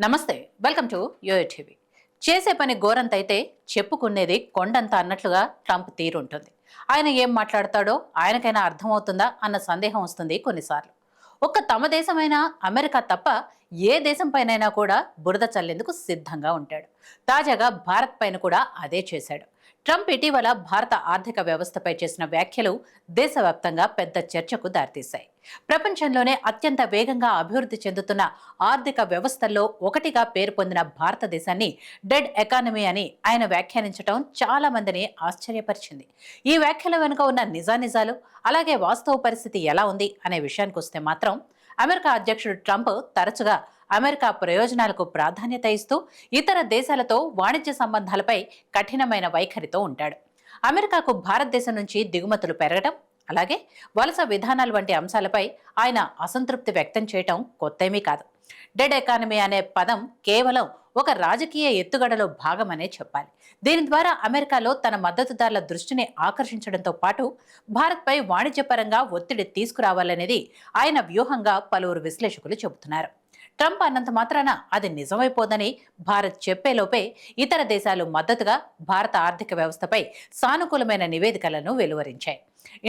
నమస్తే, welcome to yo-yo TV. చేసే పని గోరంతైతే చెప్పుకునేది కొండంత అన్నట్లుగా ట్రంప్ తీరుంటుంది. ఆయన ఏం మాట్లాడతాడో ఆయనకైనా అర్థమవుతుందా అన్న సందేహం వస్తుంది కొన్నిసార్లు. ఒక్క తమ దేశమైన అమెరికా తప్ప ఏ దేశం పైనైనా కూడా బురద చల్లేందుకు సిద్ధంగా ఉంటాడు. తాజాగా భారత్ పైన కూడా అదే చేశాడు. ట్రంప్ ఇటీవల భారత ఆర్థిక వ్యవస్థపై చేసిన వ్యాఖ్యలు దేశవ్యాప్తంగా పెద్ద చర్చకు దారితీశాయి. ప్రపంచంలోనే అత్యంత వేగంగా అభివృద్ధి చెందుతున్న ఆర్థిక వ్యవస్థల్లో ఒకటిగా పేరు పొందిన భారతదేశాన్ని డెడ్ ఎకానమీ అని ఆయన వ్యాఖ్యానించడం చాలా మందిని ఆశ్చర్యపరిచింది. ఈ వ్యాఖ్యల వెనుక ఉన్న నిజానిజాలు, అలాగే వాస్తవ పరిస్థితి ఎలా ఉంది అనే విషయానికి వస్తే మాత్రం అమెరికా అధ్యక్షుడు ట్రంప్ తరచుగా అమెరికా ప్రయోజనాలకు ప్రాధాన్యత ఇస్తూ ఇతర దేశాలతో వాణిజ్య సంబంధాలపై కఠినమైన వైఖరితో ఉంటాడు. అమెరికాకు భారతదేశం నుంచి దిగుమతులు పెరగడం, అలాగే వలస విధానాలు వంటి అంశాలపై ఆయన అసంతృప్తి వ్యక్తం చేయటం కొత్తేమీ కాదు. డెడ్ ఎకానమీ అనే పదం కేవలం ఒక రాజకీయ ఎత్తుగడలో భాగమనే చెప్పాలి. దీని ద్వారా అమెరికాలో తన మద్దతుదారుల దృష్టిని ఆకర్షించడంతో పాటు భారత్పై వాణిజ్యపరంగా ఒత్తిడి తీసుకురావాలనేది ఆయన వ్యూహంగా పలువురు విశ్లేషకులు చెబుతున్నారు. ట్రంప్ అన్నంత మాత్రాన అది నిజమైపోదని భారత్ చెప్పేలోపే ఇతర దేశాలు మద్దతుగా భారత ఆర్థిక వ్యవస్థపై సానుకూలమైన నివేదికలను వెలువరించాయి.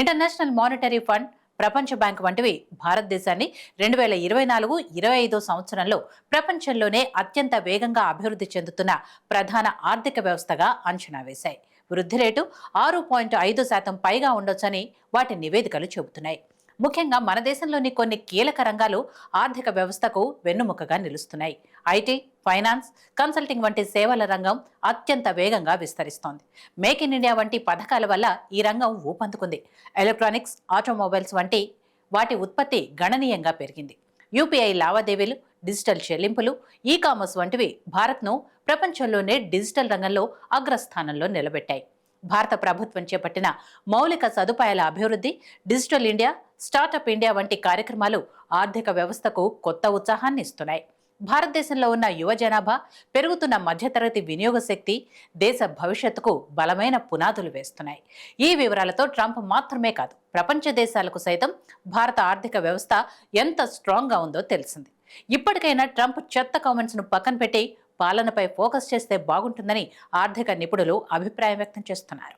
ఇంటర్నేషనల్ మానిటరీ ఫండ్, ప్రపంచ బ్యాంక్ వంటివి భారతదేశాన్ని 2024-25 సంవత్సరంలో ప్రపంచంలోనే అత్యంత వేగంగా అభివృద్ధి చెందుతున్న ప్రధాన ఆర్థిక వ్యవస్థగా అంచనా వేశాయి. వృద్ధి రేటు 6.5% పైగా ఉండొచ్చని వాటి నివేదికలు చెబుతున్నాయి. ముఖ్యంగా మన దేశంలోని కొన్ని కీలక రంగాలు ఆర్థిక వ్యవస్థకు వెన్నుముకగా నిలుస్తున్నాయి. ఐటీ, ఫైనాన్స్, కన్సల్టింగ్ వంటి సేవల రంగం అత్యంత వేగంగా విస్తరిస్తోంది. మేక్ ఇన్ ఇండియా వంటి పథకాల వల్ల ఈ రంగం ఊపందుకుంది. ఎలక్ట్రానిక్స్, ఆటోమొబైల్స్ వంటి వాటి ఉత్పత్తి గణనీయంగా పెరిగింది. యూపీఐ లావాదేవీలు, డిజిటల్ చెల్లింపులు, ఈ కామర్స్ వంటివి భారత్ను ప్రపంచంలోనే డిజిటల్ రంగంలో అగ్రస్థానంలో నిలబెట్టాయి. భారత ప్రభుత్వం చేపట్టిన మౌలిక సదుపాయాల అభివృద్ధి, డిజిటల్ ఇండియా, స్టార్టప్ ఇండియా వంటి కార్యక్రమాలు ఆర్థిక వ్యవస్థకు కొత్త ఉత్సాహాన్ని ఇస్తున్నాయి. భారతదేశంలో ఉన్న యువ జనాభా, పెరుగుతున్న మధ్యతరగతి వినియోగ శక్తి దేశ భవిష్యత్తుకు బలమైన పునాదులు వేస్తున్నాయి. ఈ వివరాలతో ట్రంప్ మాత్రమే కాదు, ప్రపంచ దేశాలకు సైతం భారత ఆర్థిక వ్యవస్థ ఎంత స్ట్రాంగ్గా ఉందో తెలిసింది. ఇప్పటికైనా ట్రంప్ చెత్త కామెంట్స్ ను పక్కన పెట్టి పాలనపై ఫోకస్ చేస్తే బాగుంటుందని ఆర్థిక నిపుణులు అభిప్రాయం వ్యక్తం చేస్తున్నారు.